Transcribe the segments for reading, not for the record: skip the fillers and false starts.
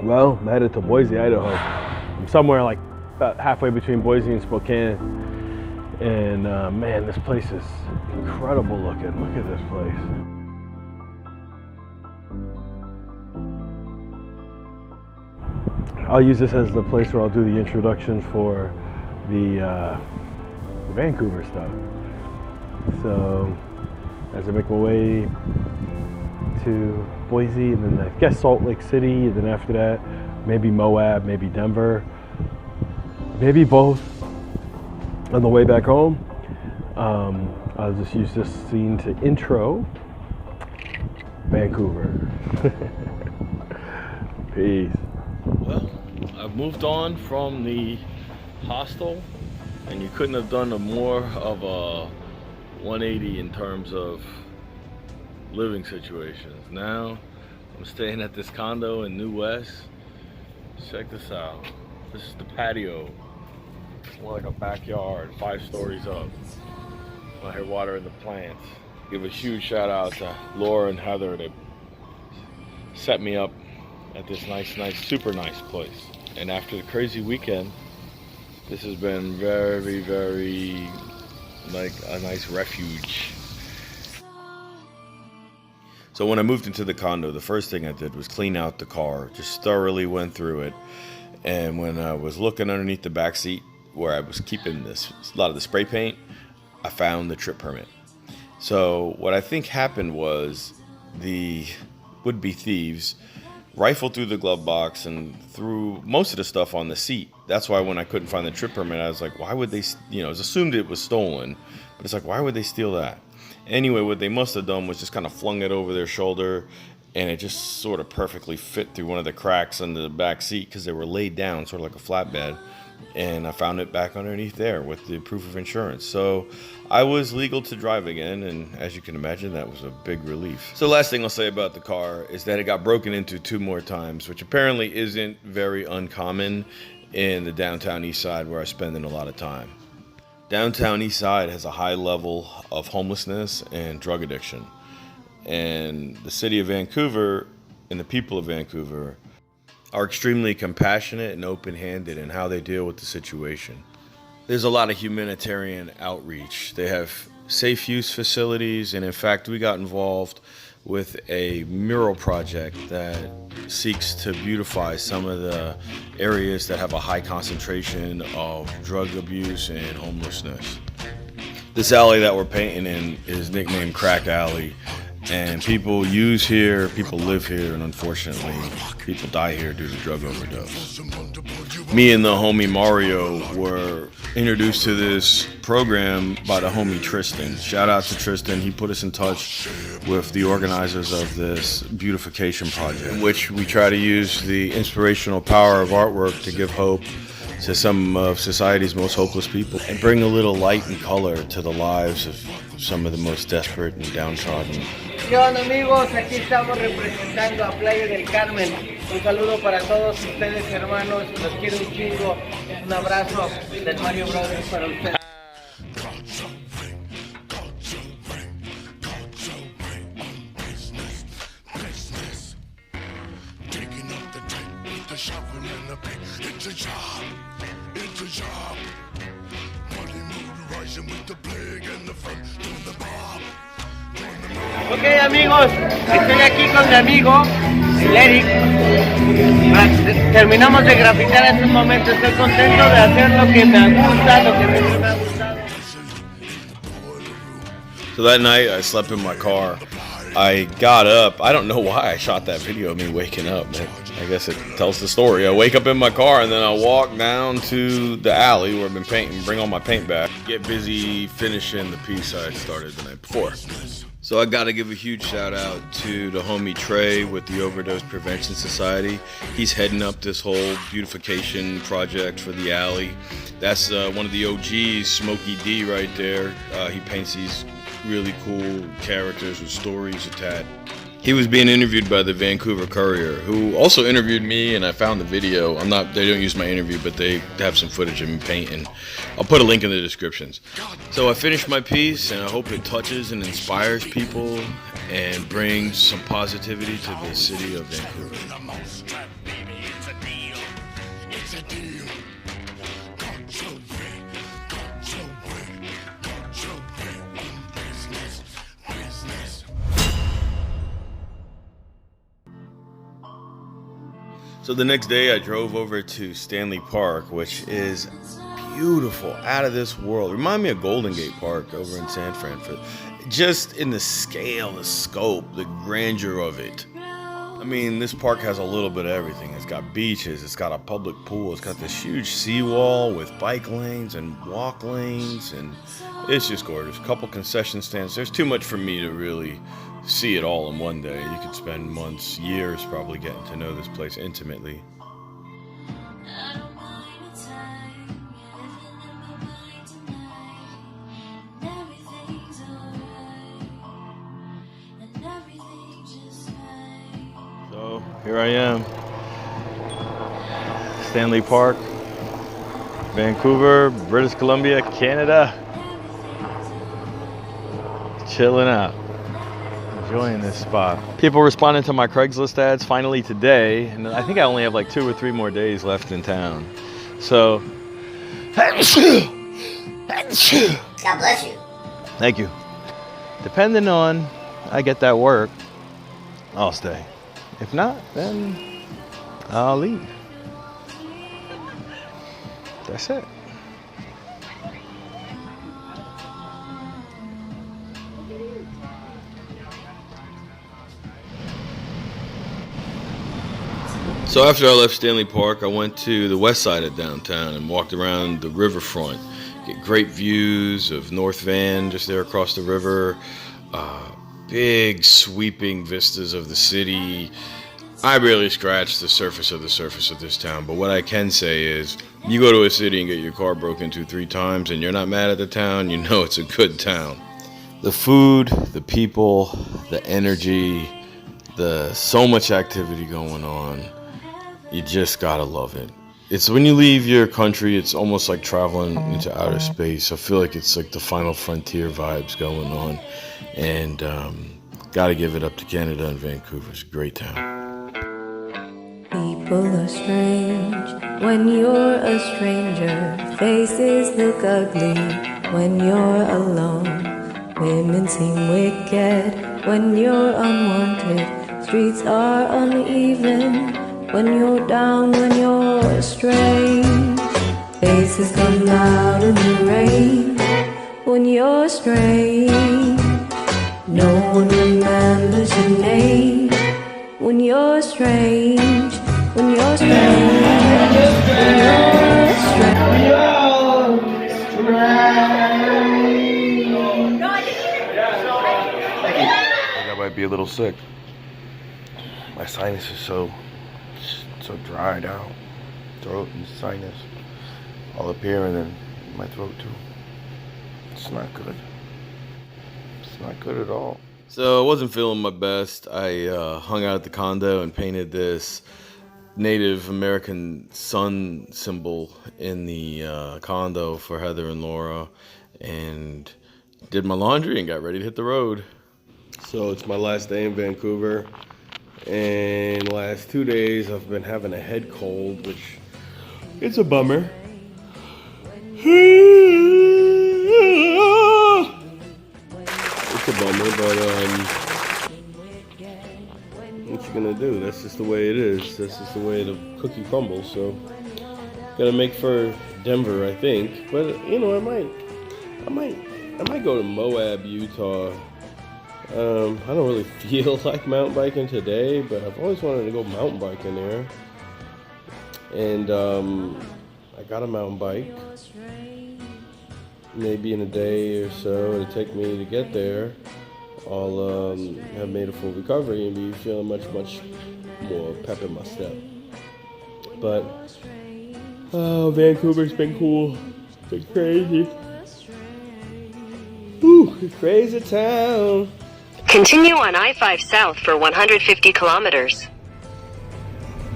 Well, I'm headed to Boise, Idaho. I'm somewhere like about halfway between Boise and Spokane. And man, this place is incredible looking. Look at this place. I'll use this as the place where I'll do the introduction for the Vancouver stuff. So as I make my way to Boise, and then I guess Salt Lake City, and then after that maybe Moab, maybe Denver, maybe both. On the way back home, I'll just use this scene to intro Vancouver. Peace. Well, I've moved on from the hostel, and you couldn't have done a more of a 180 in terms of living situations. Now I'm staying at this condo in New West. Check this out. This is the patio. More like a backyard, 5 stories up. I'm out here watering the plants. Give a huge shout out to Laura and Heather. They set me up at this nice, super nice place. And after the crazy weekend, this has been very, very like a nice refuge. So when I moved into the condo, the first thing I did was clean out the car, just thoroughly went through it. And when I was looking underneath the back seat, where I was keeping a lot of the spray paint, I found the trip permit. So what I think happened was the would-be thieves rifled through the glove box and threw most of the stuff on the seat. That's why when I couldn't find the trip permit, I was like, why would they, it was assumed it was stolen, but it's like, why would they steal that? Anyway, what they must have done was just kind of flung it over their shoulder, and it just sort of perfectly fit through one of the cracks in the back seat because they were laid down, sort of like a flatbed. And I found it back underneath there with the proof of insurance. So I was legal to drive again, and as you can imagine, that was a big relief. So last thing I'll say about the car is that it got broken into 2 more times, which apparently isn't very uncommon in the downtown east side where I spend a lot of time. Downtown east side has a high level of homelessness and drug addiction. And the city of Vancouver and the people of Vancouver are extremely compassionate and open-handed in how they deal with the situation. There's a lot of humanitarian outreach. They have safe use facilities, and in fact, we got involved with a mural project that seeks to beautify some of the areas that have a high concentration of drug abuse and homelessness. This alley that we're painting in is nicknamed Crack Alley. And people use here, people live here, and unfortunately, people die here due to drug overdose. Me and the homie Mario were introduced to this program by the homie Tristan. Shout out to Tristan. He put us in touch with the organizers of this beautification project, in which we try to use the inspirational power of artwork to give hope to some of society's most hopeless people and bring a little light and color to the lives of some of the most desperate and downtrodden. ¿Qué onda, amigos? Aquí estamos representando a Playa del Carmen. Un saludo para todos ustedes, hermanos. Los quiero un chingo. Un abrazo del Mario Brothers para ustedes. Ok, amigos, estoy aquí con mi amigo, el Eric. Terminamos de graficar en este momento. Estoy contento de hacer lo que me gusta, lo que me ha gustado. So that night, I slept in my car. I got up. I don't know why I shot that video of me waking up. I guess it tells the story. I wake up in my car and then I walk down to the alley where I've been painting, bring all my paint back, get busy finishing the piece I started the night before. So I got to give a huge shout out to the homie Trey with the Overdose Prevention Society. He's heading up this whole beautification project for the alley. That's one of the OGs, Smokey D right there. He paints these really cool characters with stories attached. He was being interviewed by the Vancouver Courier, who also interviewed me, and I found the video. They don't use my interview, but they have some footage of me painting. I'll put a link in the descriptions. So I finished my piece, and I hope it touches and inspires people and brings some positivity to the city of Vancouver. So the next day I drove over to Stanley Park, which is beautiful, out of this world. Remind me of Golden Gate Park over in San Fran. Just in the scale, the scope, the grandeur of it. I mean, this park has a little bit of everything. It's got beaches, it's got a public pool, it's got this huge seawall with bike lanes and walk lanes, and it's just gorgeous. A couple concession stands. There's too much for me to really see it all in one day. You could spend months, years probably getting to know this place intimately. So here I am, Stanley Park, Vancouver, British Columbia, Canada. Chilling out. Enjoying this spot. People responding to my Craigslist ads finally today, and I think I only have like 2 or 3 more days left in town. So, God bless you. Thank you. Depending on I get that work, I'll stay. If not, then I'll leave. That's it. So after I left Stanley Park, I went to the west side of downtown and walked around the riverfront. Get great views of North Van just there across the river. Big sweeping vistas of the city. I barely scratched the surface of this town, but what I can say is you go to a city and get your car broken 2-3 times and you're not mad at the town, you know it's a good town. The food, the people, the energy, so much activity going on. You just gotta love it. It's when you leave your country, it's almost like traveling into outer space. I feel like it's like the final frontier vibes going on. And gotta give it up to Canada and Vancouver. It's a great town. People are strange when you're a stranger. Faces look ugly when you're alone. Women seem wicked when you're unwanted. Streets are uneven when you're down, when you're strange. Faces come out in the rain when you're strange. No one remembers your name when you're strange. When you're strange. When you're strange. I think I might be a little sick. My sinus is so dried out. Throat and sinus all up here, and then my throat too. It's not good. It's not good at all. So I wasn't feeling my best. I hung out at the condo and painted this Native American sun symbol in the condo for Heather and Laura, and did my laundry and got ready to hit the road. So it's my last day in Vancouver, and the last 2 days I've been having a head cold, which it's a bummer. It's a bummer, but what you gonna do? That's just the way it is. That's just the way the cookie crumbles. So gonna make for Denver, I think. But you know, I might go to Moab, Utah. I don't really feel like mountain biking today, but I've always wanted to go mountain biking there. And I got a mountain bike. Maybe in a day or so it'll take me to get there. I'll have made a full recovery and be feeling much more pep in my step. But Vancouver's been cool. It's been crazy. Ooh, crazy town. Continue on I-5 South for 150 kilometers.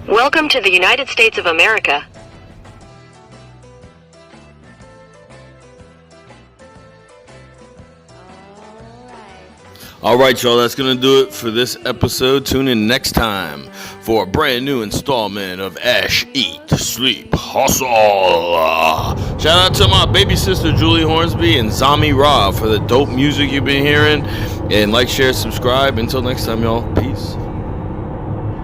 Welcome to the United States of America. All right, y'all, that's going to do it for this episode. Tune in next time for a brand new installment of Ash, Eat, Sleep, Hustle. Shout out to my baby sister, Julie Hornsby, and Zami Ra for the dope music you've been hearing. And like, share, subscribe. Until next time, y'all. Peace.